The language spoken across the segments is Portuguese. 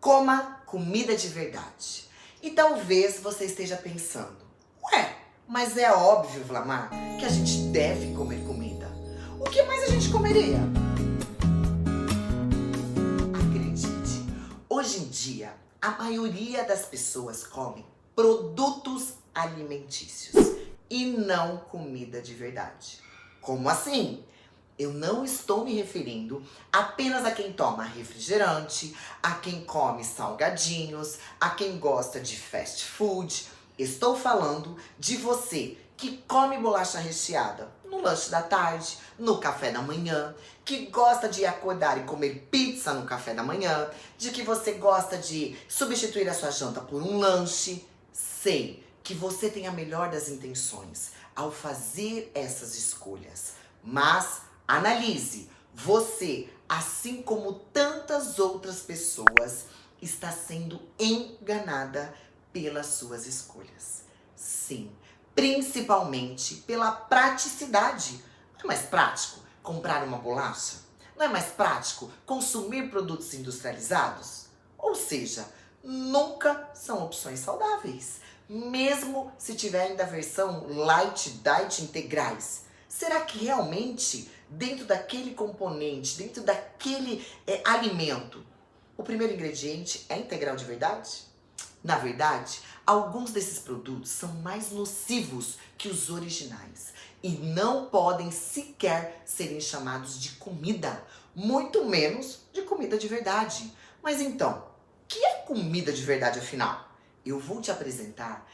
Coma comida de verdade. E talvez você esteja pensando, ué, mas é óbvio, Vlamar, que a gente deve comer comida. O que mais a gente comeria? Acredite, hoje em dia, a maioria das pessoas come produtos alimentícios e não comida de verdade. Como assim? Eu não estou me referindo apenas a quem toma refrigerante, a quem come salgadinhos, a quem gosta de fast food. Estou falando de você que come bolacha recheada no lanche da tarde, no café da manhã, que gosta de acordar e comer pizza no café da manhã, de que você gosta de substituir a sua janta por um lanche. Sei que você tem a melhor das intenções ao fazer essas escolhas, mas analise, você, assim como tantas outras pessoas, está sendo enganada pelas suas escolhas. Sim, principalmente pela praticidade. Não é mais prático comprar uma bolacha? Não é mais prático consumir produtos industrializados? Ou seja, nunca são opções saudáveis, mesmo se tiverem da versão light diet integrais. Será que realmente, dentro daquele componente, dentro daquele alimento, o primeiro ingrediente é integral de verdade? Na verdade, alguns desses produtos são mais nocivos que os originais e não podem sequer serem chamados de comida, muito menos de comida de verdade. Mas então, o que é comida de verdade afinal? Eu vou te apresentar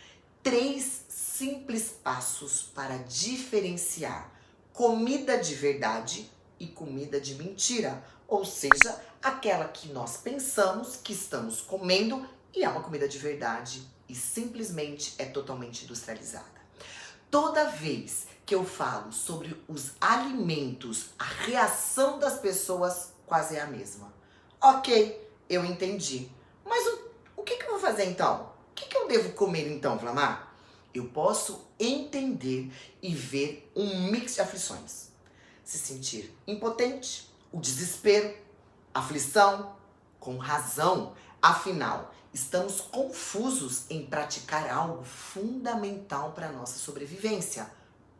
3 simples passos para diferenciar comida de verdade e comida de mentira, ou seja, aquela que nós pensamos que estamos comendo e é uma comida de verdade e simplesmente é totalmente industrializada. Toda vez que eu falo sobre os alimentos, a reação das pessoas quase é a mesma. Ok, eu entendi. Mas o que eu vou fazer então? O que eu devo comer então, Vlamar? Eu posso entender e ver um mix de aflições. Se sentir impotente, o desespero, aflição, com razão. Afinal, estamos confusos em praticar algo fundamental para a nossa sobrevivência: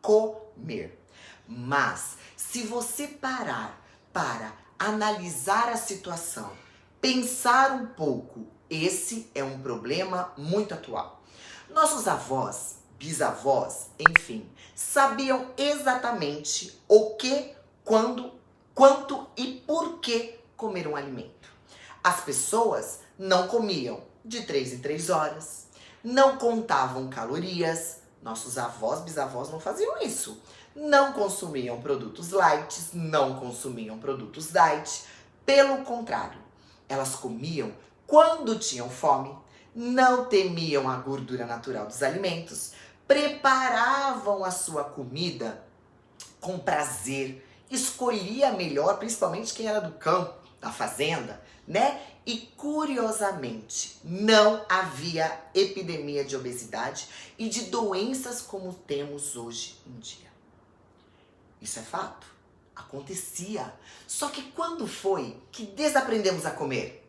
comer. Mas, se você parar para analisar a situação, pensar um pouco, esse é um problema muito atual. Nossos avós, bisavós, enfim, sabiam exatamente o que, quando, quanto e por que comer um alimento. As pessoas não comiam de 3 em 3 horas, não contavam calorias. Nossos avós, bisavós não faziam isso. Não consumiam produtos light, não consumiam produtos diet. Pelo contrário, elas comiam quando tinham fome, não temiam a gordura natural dos alimentos, preparavam a sua comida com prazer, escolhia melhor, principalmente quem era do campo, da fazenda, né? E curiosamente, não havia epidemia de obesidade e de doenças como temos hoje em dia. Isso é fato. Acontecia. Só que quando foi que desaprendemos a comer?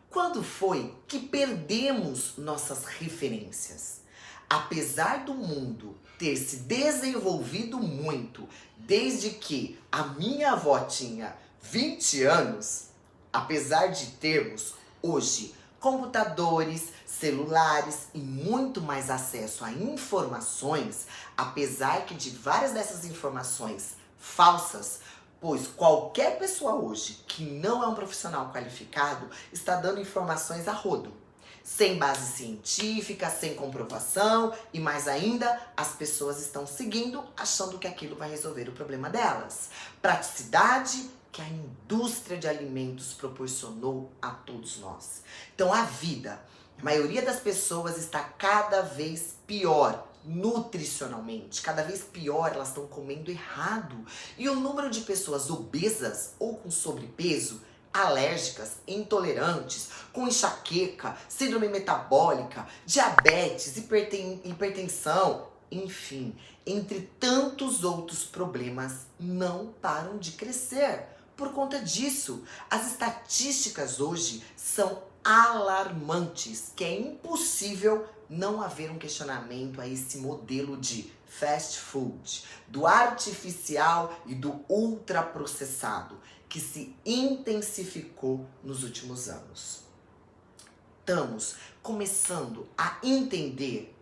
Quando foi que perdemos nossas referências? Apesar do mundo ter se desenvolvido muito desde que a minha avó tinha 20 anos, apesar de termos hoje computadores, celulares e muito mais acesso a informações, apesar que de várias dessas informações falsas, pois qualquer pessoa hoje que não é um profissional qualificado está dando informações a rodo, sem base científica, sem comprovação e mais ainda, as pessoas estão seguindo achando que aquilo vai resolver o problema delas. Praticidade que a indústria de alimentos proporcionou a todos nós. Então a vida, a maioria das pessoas está cada vez pior nutricionalmente, cada vez pior, elas estão comendo errado. E o número de pessoas obesas ou com sobrepeso, alérgicas, intolerantes, com enxaqueca, síndrome metabólica, diabetes, hipertensão, enfim, entre tantos outros problemas, não param de crescer. Por conta disso, as estatísticas hoje são alarmantes que é impossível não haver um questionamento a esse modelo de fast food, do artificial e do ultraprocessado, que se intensificou nos últimos anos. Estamos começando a entender,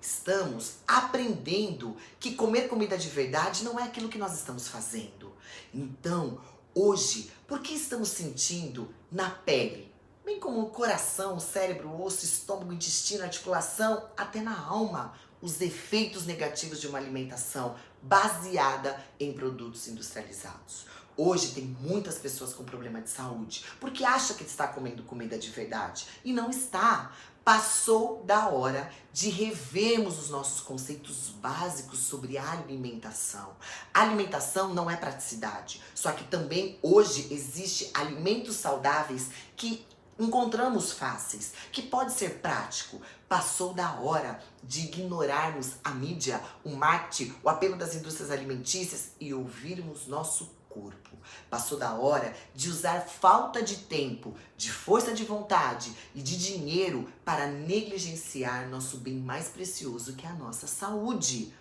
estamos aprendendo que comer comida de verdade não é aquilo que nós estamos fazendo. Então, hoje, por que estamos sentindo na pele, bem como o coração, cérebro, osso, estômago, intestino, articulação, até na alma, os efeitos negativos de uma alimentação baseada em produtos industrializados? Hoje tem muitas pessoas com problema de saúde porque acha que está comendo comida de verdade e não está. Passou da hora de revermos os nossos conceitos básicos sobre a alimentação. A alimentação não é praticidade, só que também hoje existe alimentos saudáveis que encontramos fáceis, que pode ser prático. Passou da hora de ignorarmos a mídia, o marketing, o apelo das indústrias alimentícias e ouvirmos nosso corpo. Passou da hora de usar falta de tempo, de força de vontade e de dinheiro para negligenciar nosso bem mais precioso, que é a nossa saúde.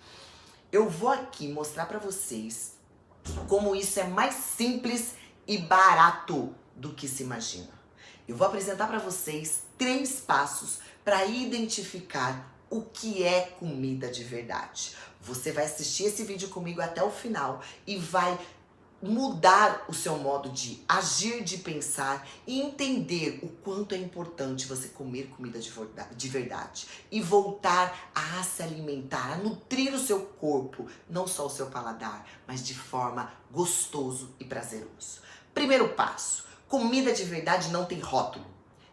Eu vou aqui mostrar para vocês como isso é mais simples e barato do que se imagina. Eu vou apresentar para vocês 3 passos para identificar o que é comida de verdade. Você vai assistir esse vídeo comigo até o final e vai mudar o seu modo de agir, de pensar e entender o quanto é importante você comer comida de verdade e voltar a se alimentar, a nutrir o seu corpo, não só o seu paladar, mas de forma gostoso e prazeroso. Primeiro passo: comida de verdade não tem rótulo,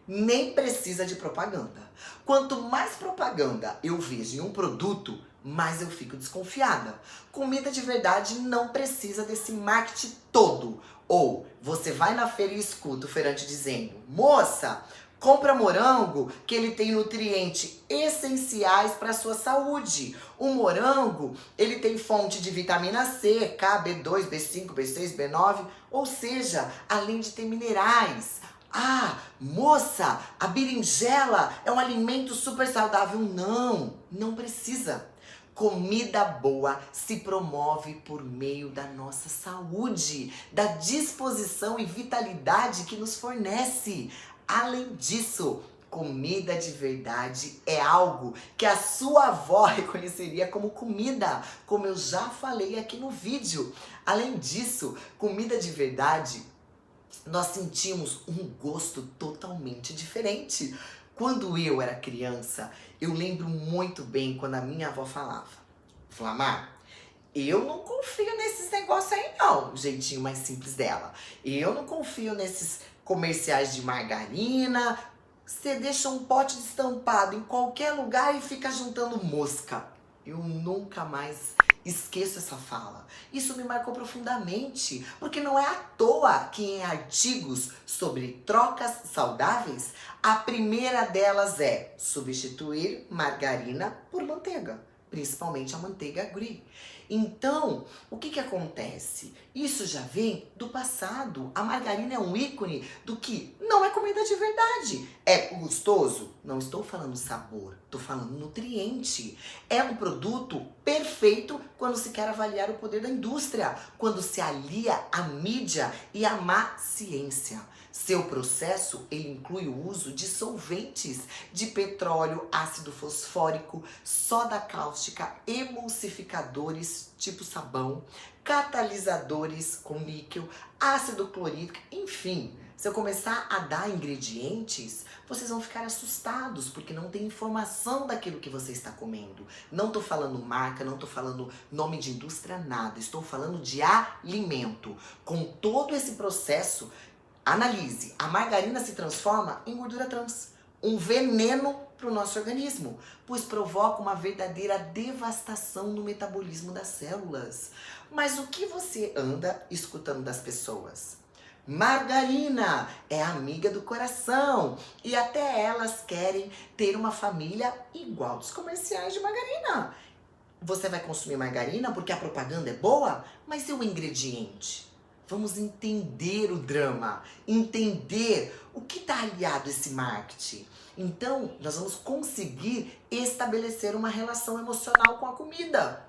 nem precisa de propaganda. Quanto mais propaganda eu vejo em um produto, mais eu fico desconfiada. Comida de verdade não precisa desse marketing todo. Ou você vai na feira e escuta o feirante dizendo: moça, compra morango que ele tem nutrientes essenciais para a sua saúde. O morango, ele tem fonte de vitamina C, K, B2, B5, B6, B9, ou seja, além de ter minerais. Ah, moça, a berinjela é um alimento super saudável. Não, não precisa. Comida boa se promove por meio da nossa saúde, da disposição e vitalidade que nos fornece. Além disso, comida de verdade é algo que a sua avó reconheceria como comida, como eu já falei aqui no vídeo. Além disso, comida de verdade, nós sentimos um gosto totalmente diferente. Quando eu era criança, eu lembro muito bem quando a minha avó falava: Flamar, eu não confio nesses negócios aí não, o jeitinho mais simples dela. Eu não confio nesses comerciais de margarina. Você deixa um pote estampado em qualquer lugar e fica juntando mosca. Eu nunca mais esqueço essa fala. Isso me marcou profundamente, porque não é à toa que em artigos sobre trocas saudáveis, a primeira delas é substituir margarina por manteiga, principalmente a manteiga ghee. Então, o que acontece? Isso já vem do passado. A margarina é um ícone do que não é comida de verdade. É gostoso? Não estou falando sabor, estou falando nutriente. É um produto perfeito quando se quer avaliar o poder da indústria, quando se alia a mídia e a má ciência. Seu processo, ele inclui o uso de solventes, de petróleo, ácido fosfórico, soda cáustica, emulsificadores tipo sabão, catalisadores com níquel, ácido clorídrico, enfim. Se eu começar a dar ingredientes, vocês vão ficar assustados, porque não tem informação daquilo que você está comendo. Não estou falando marca, não estou falando nome de indústria, nada. Estou falando de alimento. Com todo esse processo, analise, a margarina se transforma em gordura trans, um veneno para o nosso organismo, pois provoca uma verdadeira devastação no metabolismo das células. Mas o que você anda escutando das pessoas? Margarina é amiga do coração e até elas querem ter uma família igual dos comerciais de margarina. Você vai consumir margarina porque a propaganda é boa, mas e o ingrediente? Vamos entender o drama, entender O que está aliado a esse marketing? Então, nós vamos conseguir estabelecer uma relação emocional com a comida.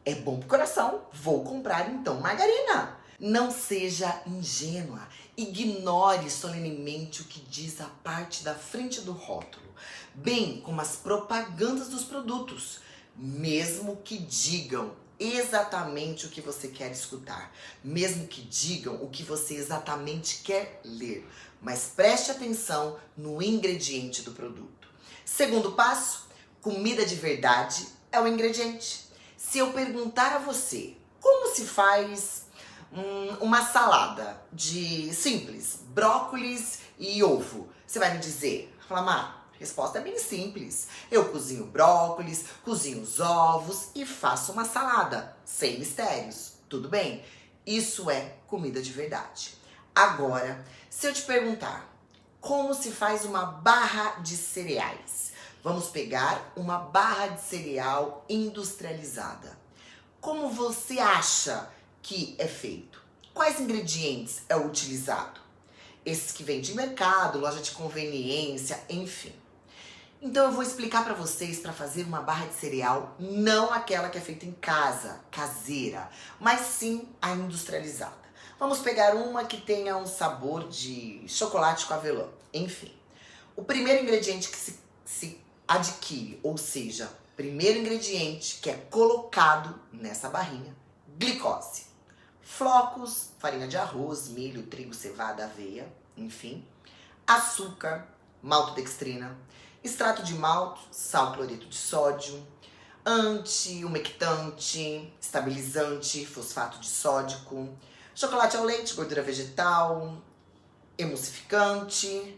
É bom pro coração, vou comprar então margarina. Não seja ingênua, ignore solenemente o que diz a parte da frente do rótulo, bem como as propagandas dos produtos, mesmo que digam exatamente o que você quer escutar, mesmo que digam o que você exatamente quer ler, mas preste atenção no ingrediente do produto. Segundo passo, comida de verdade é o ingrediente. Se eu perguntar a você como se faz uma salada de simples, brócolis e ovo, você vai me dizer, Flamar, a resposta é bem simples. Eu cozinho brócolis, cozinho os ovos e faço uma salada, sem mistérios, tudo bem? Isso é comida de verdade. Agora, se eu te perguntar como se faz uma barra de cereais, vamos pegar uma barra de cereal industrializada. Como você acha que é feito? Quais ingredientes é utilizado? Esses que vêm de mercado, loja de conveniência, enfim. Então eu vou explicar para vocês para fazer uma barra de cereal, não aquela que é feita em casa, caseira, mas sim a industrializada. Vamos pegar uma que tenha um sabor de chocolate com avelã, enfim. O primeiro ingrediente que se adquire, ou seja, primeiro ingrediente que é colocado nessa barrinha, glicose. Flocos, farinha de arroz, milho, trigo, cevada, aveia, enfim. Açúcar, maltodextrina, extrato de malto, sal cloreto de sódio, anti-umectante, estabilizante, fosfato de sódico, chocolate ao leite, gordura vegetal, emulsificante.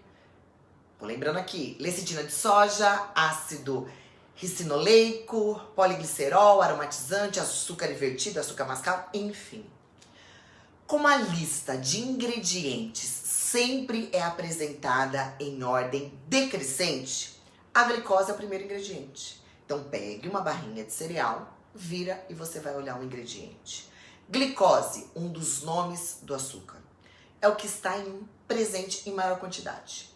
Vou lembrando aqui, lecitina de soja, ácido ricinoleico, poliglicerol, aromatizante, açúcar invertido, açúcar mascavo, enfim. Como a lista de ingredientes sempre é apresentada em ordem decrescente, a glicose é o primeiro ingrediente. Então pegue uma barrinha de cereal, vira e você vai olhar o ingrediente. Glicose, um dos nomes do açúcar, é o que está presente em maior quantidade.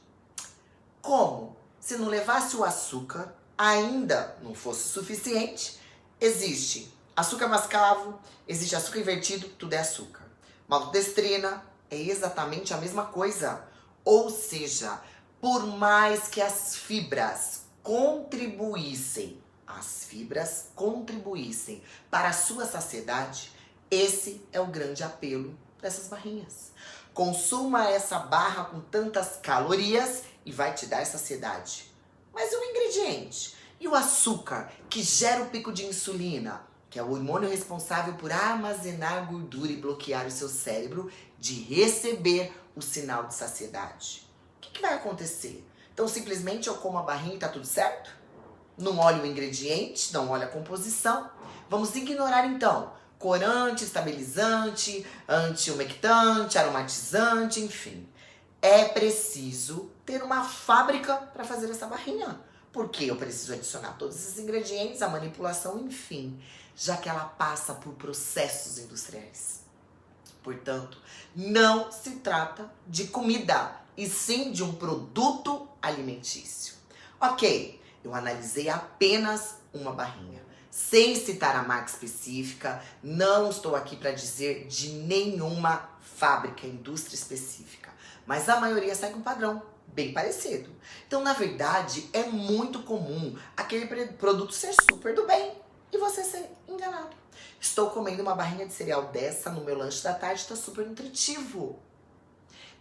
Como? Se não levasse o açúcar, ainda não fosse suficiente, existe açúcar mascavo, existe açúcar invertido, tudo é açúcar. Maltodextrina é exatamente a mesma coisa. Ou seja, por mais que as fibras contribuíssem para a sua saciedade, esse é o grande apelo dessas barrinhas. Consuma essa barra com tantas calorias e vai te dar saciedade. Mas e o ingrediente? E o açúcar, que gera o pico de insulina, que é o hormônio responsável por armazenar gordura e bloquear o seu cérebro de receber o sinal de saciedade. O que vai acontecer? Então simplesmente eu como a barrinha e tá tudo certo? Não olho o ingrediente, não olho a composição. Vamos ignorar então corante, estabilizante, anti-umectante, aromatizante, enfim. É preciso ter uma fábrica para fazer essa barrinha. Porque eu preciso adicionar todos esses ingredientes, a manipulação, enfim, já que ela passa por processos industriais. Portanto, não se trata de comida, e sim de um produto alimentício. Ok, eu analisei apenas uma barrinha, sem citar a marca específica, não estou aqui para dizer de nenhuma fábrica, indústria específica, mas a maioria segue um padrão bem parecido. Então, na verdade, é muito comum aquele produto ser super do bem e você ser enganado. Estou comendo uma barrinha de cereal dessa no meu lanche da tarde, está super nutritivo.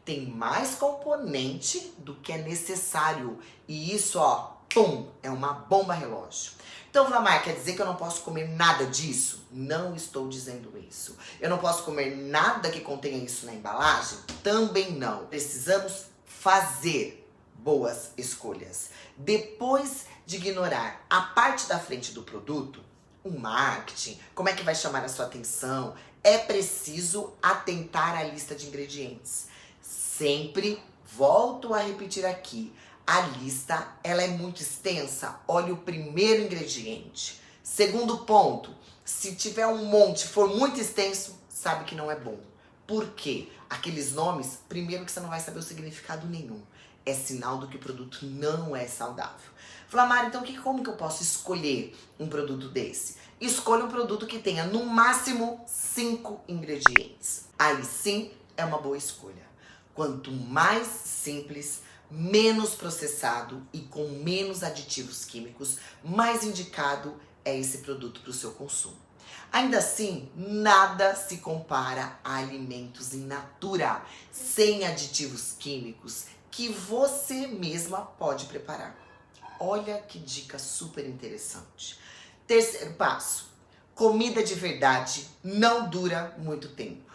Tem mais componente do que é necessário. E isso, ó, pum, é uma bomba relógio. Então, Flamar, quer dizer que eu não posso comer nada disso? Não estou dizendo isso. Eu não posso comer nada que contenha isso na embalagem? Também não. Precisamos fazer boas escolhas. Depois de ignorar a parte da frente do produto, o marketing, como é que vai chamar a sua atenção, é preciso atentar à lista de ingredientes. Sempre volto a repetir aqui, a lista ela é muito extensa. Olha o primeiro ingrediente. Segundo ponto, se tiver um monte, for muito extenso, sabe que não é bom. Por quê? Aqueles nomes, primeiro que você não vai saber o significado nenhum. É sinal do que o produto não é saudável. Flamar, então como que eu posso escolher um produto desse? Escolha um produto que tenha no máximo 5 ingredientes. Aí sim é uma boa escolha. Quanto mais simples, menos processado e com menos aditivos químicos, mais indicado é esse produto para o seu consumo. Ainda assim, nada se compara a alimentos in natura, sem aditivos químicos, que você mesma pode preparar. Olha que dica super interessante. Terceiro passo: comida de verdade não dura muito tempo.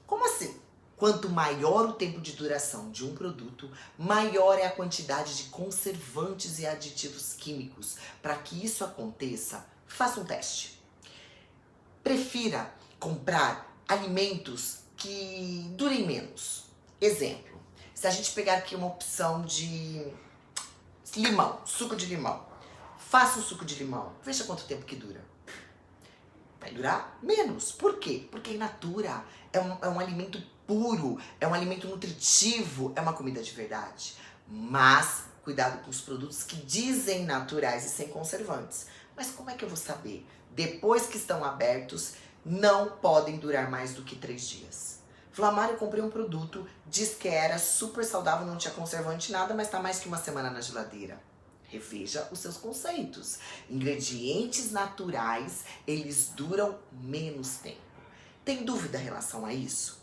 Como assim? Quanto maior o tempo de duração de um produto, maior é a quantidade de conservantes e aditivos químicos. Para que isso aconteça, faça um teste. Prefira comprar alimentos que durem menos. Exemplo, se a gente pegar aqui uma opção de limão, suco de limão. Faça um suco de limão, veja quanto tempo que dura. Vai durar menos. Por quê? Porque in natura é um alimento puro, é um alimento nutritivo, é uma comida de verdade. Mas cuidado com os produtos que dizem naturais e sem conservantes. Mas como é que eu vou saber? Depois que estão abertos, não podem durar mais do que 3 dias. Flamar, eu comprei um produto, diz que era super saudável, não tinha conservante nada, mas tá mais que uma semana na geladeira. Reveja os seus conceitos. Ingredientes naturais, eles duram menos tempo. Tem dúvida em relação a isso?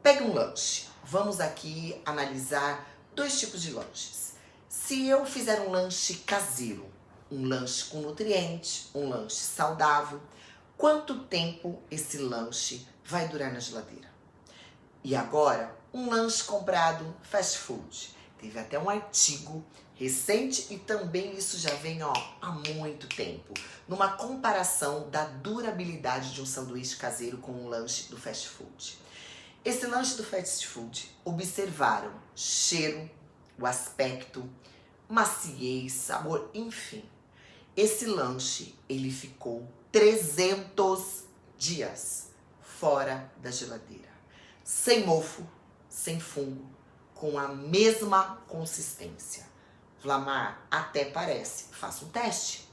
Pegue um lanche. Vamos aqui analisar 2 tipos de lanches. Se eu fizer um lanche caseiro, um lanche com nutriente, um lanche saudável, quanto tempo esse lanche vai durar na geladeira? E agora, um lanche comprado fast food. Teve até um artigo recente e também isso já vem há muito tempo, numa comparação da durabilidade de um sanduíche caseiro com um lanche do fast food. Esse lanche do fast food, observaram cheiro, o aspecto, maciez, sabor, enfim. Esse lanche, ele ficou 300 dias fora da geladeira. Sem mofo, sem fungo, com a mesma consistência. Flamar, até parece. Faça um teste.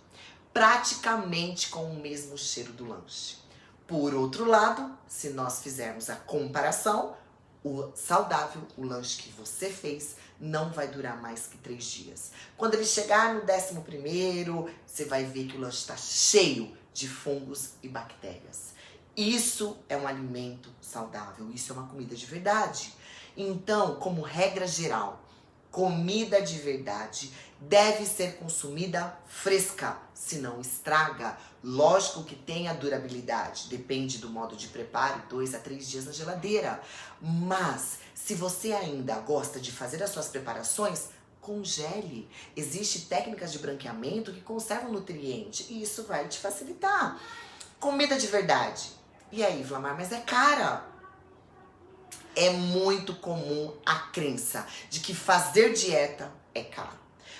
Praticamente com o mesmo cheiro do lanche. Por outro lado, se nós fizermos a comparação, o saudável, o lanche que você fez, não vai durar mais que 3 dias. Quando ele chegar no 11º, você vai ver que o lanche está cheio de fungos e bactérias. Isso é um alimento saudável, isso é uma comida de verdade. Então, como regra geral, comida de verdade deve ser consumida fresca, senão estraga. Lógico que tem a durabilidade, depende do modo de preparo, 2 a 3 dias na geladeira. Mas, se você ainda gosta de fazer as suas preparações, congele. Existem técnicas de branqueamento que conservam nutriente e isso vai te facilitar. Comida de verdade. E aí, Vlamar, mas é cara. É muito comum a crença de que fazer dieta é caro.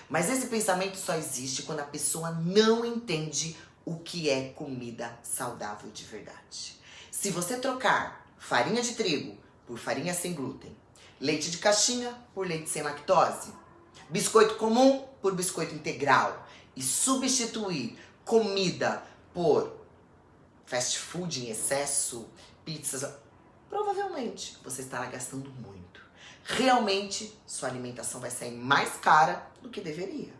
Mas esse pensamento só existe quando a pessoa não entende o que é comida saudável de verdade. Se você trocar farinha de trigo por farinha sem glúten, leite de caixinha por leite sem lactose, biscoito comum por biscoito integral e substituir comida por fast food em excesso, pizzas, provavelmente você estará gastando muito. Realmente, sua alimentação vai sair mais cara do que deveria.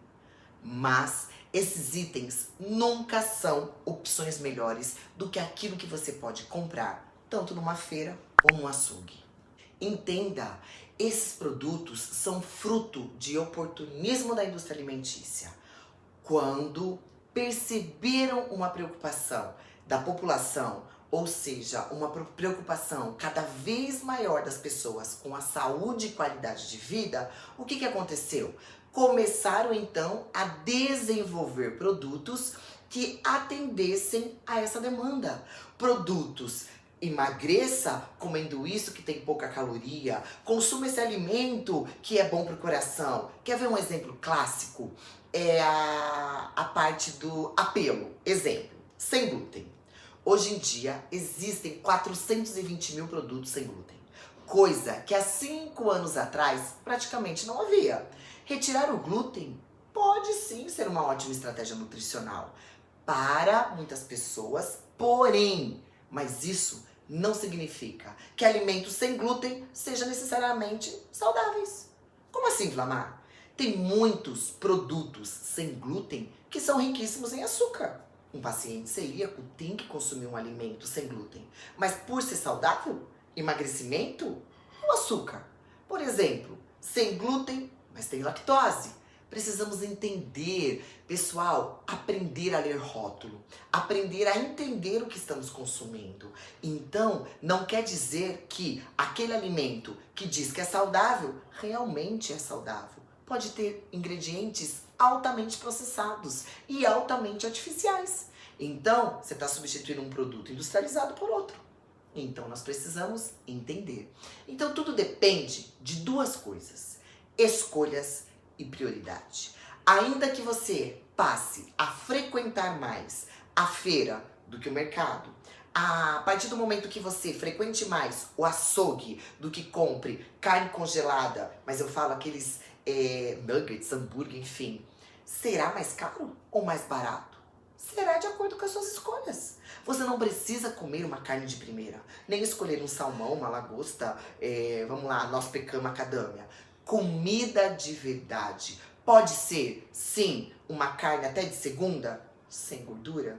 Mas esses itens nunca são opções melhores do que aquilo que você pode comprar, tanto numa feira ou num açougue. Entenda, esses produtos são fruto de oportunismo da indústria alimentícia. Quando perceberam uma preocupação da população, ou seja, uma preocupação cada vez maior das pessoas com a saúde e qualidade de vida, o que aconteceu? Começaram então a desenvolver produtos que atendessem a essa demanda. Produtos: emagreça comendo isso que tem pouca caloria, consuma esse alimento que é bom para o coração. Quer ver um exemplo clássico? É a parte do apelo. Exemplo, sem glúten. Hoje em dia, existem 420 mil produtos sem glúten, coisa que há 5 anos atrás praticamente não havia. Retirar o glúten pode sim ser uma ótima estratégia nutricional para muitas pessoas, porém, mas isso não significa que alimentos sem glúten sejam necessariamente saudáveis. Como assim, Vlamar? Tem muitos produtos sem glúten que são riquíssimos em açúcar. Um paciente celíaco tem que consumir um alimento sem glúten. Mas por ser saudável, emagrecimento, o açúcar. Por exemplo, sem glúten, mas tem lactose. Precisamos entender, pessoal, aprender a ler rótulo, aprender a entender o que estamos consumindo. Então, não quer dizer que aquele alimento que diz que é saudável, realmente é saudável. Pode ter ingredientes altamente processados e altamente artificiais. Então, você está substituindo um produto industrializado por outro. Então, nós precisamos entender. Então, tudo depende de duas coisas: escolhas e prioridade. Ainda que você passe a frequentar mais a feira do que o mercado, a partir do momento que você frequente mais o açougue do que compre carne congelada, mas eu falo aqueles nuggets, hambúrguer, enfim, será mais caro ou mais barato? Será de acordo com as suas escolhas. Você não precisa comer uma carne de primeira, nem escolher um salmão, uma lagosta, vamos lá, nosso pecã macadâmia. Comida de verdade pode ser, sim, uma carne até de segunda, sem gordura.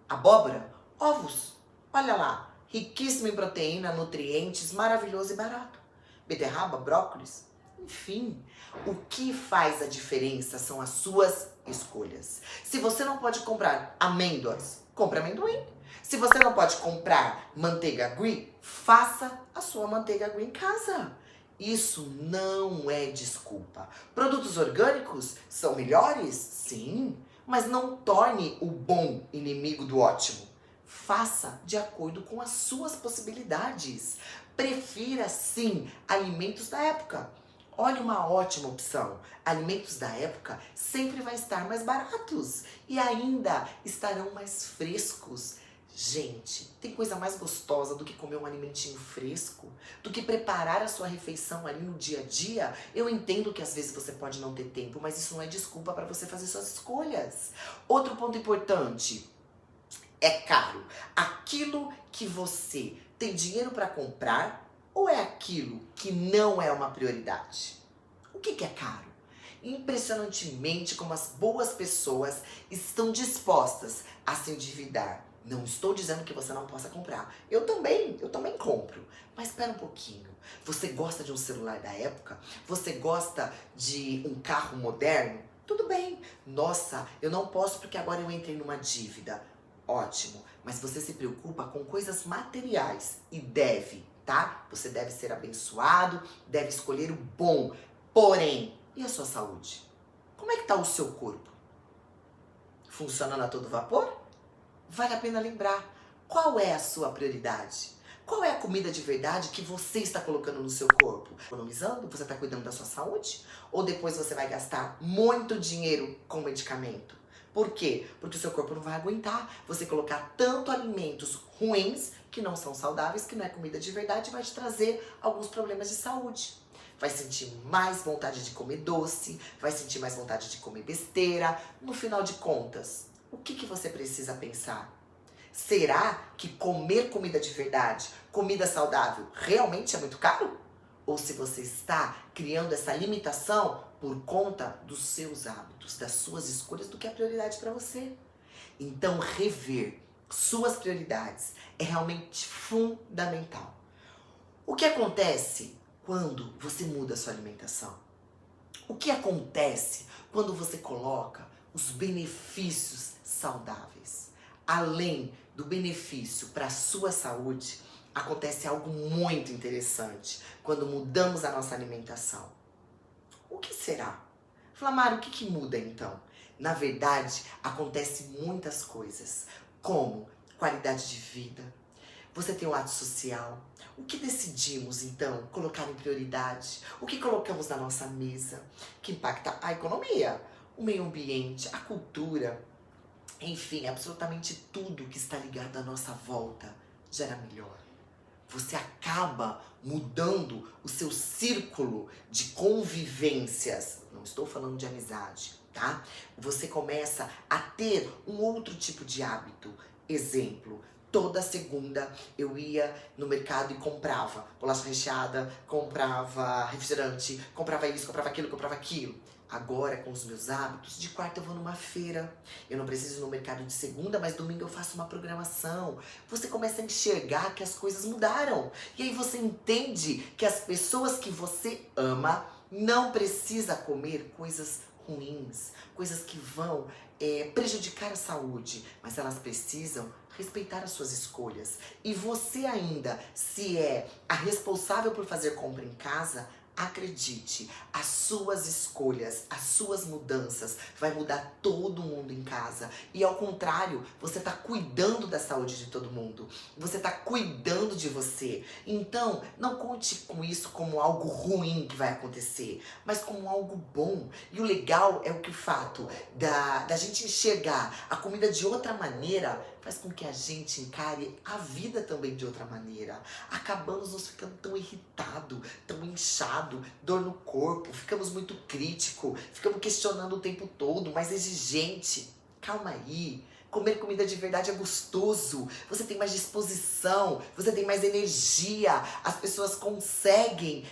Abóbora, ovos, olha lá, riquíssimo em proteína, nutrientes, maravilhoso e barato. Beterraba, brócolis, enfim. O que faz a diferença são as suas escolhas. Se você não pode comprar amêndoas, compre amendoim. Se você não pode comprar manteiga ghee, faça a sua manteiga ghee em casa. Isso não é desculpa. Produtos orgânicos são melhores? Sim, mas não torne o bom inimigo do ótimo. Faça de acordo com as suas possibilidades. Prefira, sim, alimentos da época. Olha uma ótima opção. Alimentos da época sempre vai estar mais baratos e ainda estarão mais frescos. Gente, tem coisa mais gostosa do que comer um alimentinho fresco? Do que preparar a sua refeição ali no dia a dia? Eu entendo que às vezes você pode não ter tempo, mas isso não é desculpa para você fazer suas escolhas. Outro ponto importante, é caro. Aquilo que você tem dinheiro para comprar ou é aquilo que não é uma prioridade? O que é caro? Impressionantemente como as boas pessoas estão dispostas a se endividar. Não estou dizendo que você não possa comprar. Eu também compro. Mas espera um pouquinho. Você gosta de um celular da época? Você gosta de um carro moderno? Tudo bem. Nossa, eu não posso porque agora eu entrei numa dívida. Ótimo. Mas você se preocupa com coisas materiais e deve, tá? Você deve ser abençoado, deve escolher o bom. Porém, e a sua saúde? Como é que tá o seu corpo? Funcionando a todo vapor? Vale a pena lembrar, qual é a sua prioridade? Qual é a comida de verdade que você está colocando no seu corpo? Economizando? Você está cuidando da sua saúde? Ou depois você vai gastar muito dinheiro com medicamento? Por quê? Porque o seu corpo não vai aguentar você colocar tanto alimentos ruins, que não são saudáveis, que não é comida de verdade, vai te trazer alguns problemas de saúde. Vai sentir mais vontade de comer doce, vai sentir mais vontade de comer besteira. No final de contas, o que você precisa pensar? Será que comer comida de verdade, comida saudável, realmente é muito caro? Ou se você está criando essa limitação por conta dos seus hábitos, das suas escolhas, do que é prioridade para você? Então, rever suas prioridades é realmente fundamental. O que acontece quando você muda a sua alimentação? O que acontece quando você coloca os benefícios saudáveis? Além do benefício para a sua saúde, acontece algo muito interessante quando mudamos a nossa alimentação. O que será? Flamar, o que muda então? Na verdade, acontece muitas coisas, como qualidade de vida. Você tem o ato social. O que decidimos, então, colocar em prioridade? O que colocamos na nossa mesa? Que impacta a economia, o meio ambiente, a cultura. enfim, absolutamente tudo que está ligado à nossa volta gera melhor. Você acaba mudando o seu círculo de convivências. Não estou falando de amizade, tá? Você começa a ter um outro tipo de hábito. Exemplo, toda segunda eu ia no mercado e comprava bolacha recheada, comprava refrigerante, comprava isso, comprava aquilo. Agora, com os meus hábitos, de quarta eu vou numa feira. Eu não preciso ir no mercado de segunda, mas domingo eu faço uma programação. Você começa a enxergar que as coisas mudaram. E aí você entende que as pessoas que você ama não precisa comer coisas ruins, coisas que vão prejudicar a saúde, mas elas precisam respeitar as suas escolhas. E você ainda, se é a responsável por fazer compra em casa, acredite, as suas escolhas, as suas mudanças vai mudar todo mundo em casa. E ao contrário, você tá cuidando da saúde de todo mundo. Você tá cuidando de você. Então, não conte com isso como algo ruim que vai acontecer, mas como algo bom. E o legal é o que o fato da gente enxergar a comida de outra maneira faz com que a gente encare a vida também de outra maneira. Acabamos nos ficando tão irritado, tão inchado, dor no corpo, ficamos muito crítico, ficamos questionando o tempo todo, mais exigente. Calma aí. Comer comida de verdade é gostoso, você tem mais disposição, você tem mais energia, as pessoas conseguem,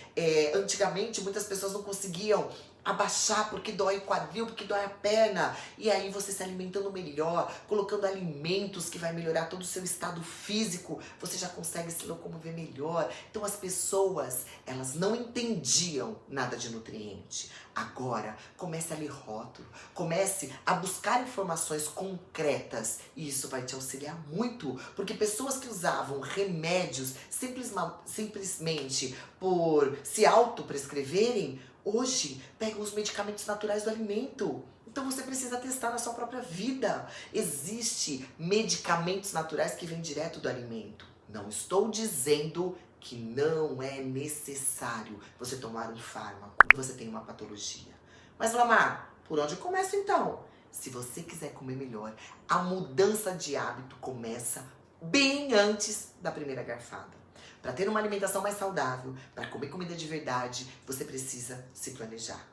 antigamente muitas pessoas não conseguiam abaixar porque dói o quadril, porque dói a perna, e aí você se alimentando melhor, colocando alimentos que vai melhorar todo o seu estado físico, você já consegue se locomover melhor. Então as pessoas, elas não entendiam nada de nutriente. Agora, comece a ler rótulo, comece a buscar informações concretas e isso vai te auxiliar muito, porque pessoas que usavam remédios simplesmente por se autoprescreverem, hoje pegam os medicamentos naturais do alimento. Então você precisa testar na sua própria vida. Existem medicamentos naturais que vêm direto do alimento. Não estou dizendo que não é necessário você tomar um fármaco quando você tem uma patologia. Mas, Lamar, por onde eu começo então? Se você quiser comer melhor, a mudança de hábito começa bem antes da primeira garfada. Para ter uma alimentação mais saudável, para comer comida de verdade, você precisa se planejar.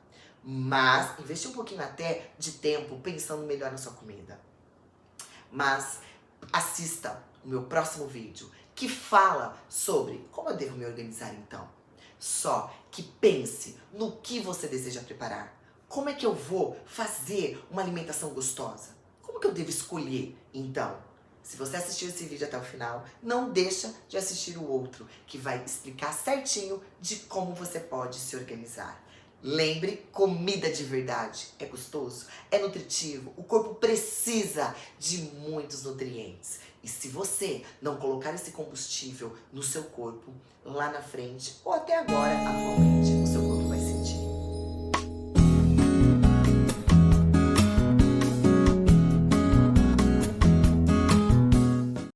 Mas investir um pouquinho até de tempo pensando melhor na sua comida. Mas assista o meu próximo vídeo que fala sobre como eu devo me organizar então. Só que pense no que você deseja preparar. Como é que eu vou fazer uma alimentação gostosa? Como que eu devo escolher então? Se você assistiu esse vídeo até o final, não deixa de assistir o outro, que vai explicar certinho de como você pode se organizar. Lembre, comida de verdade é gostoso, é nutritivo, o corpo precisa de muitos nutrientes. E se você não colocar esse combustível no seu corpo, lá na frente, ou até agora, atualmente, o seu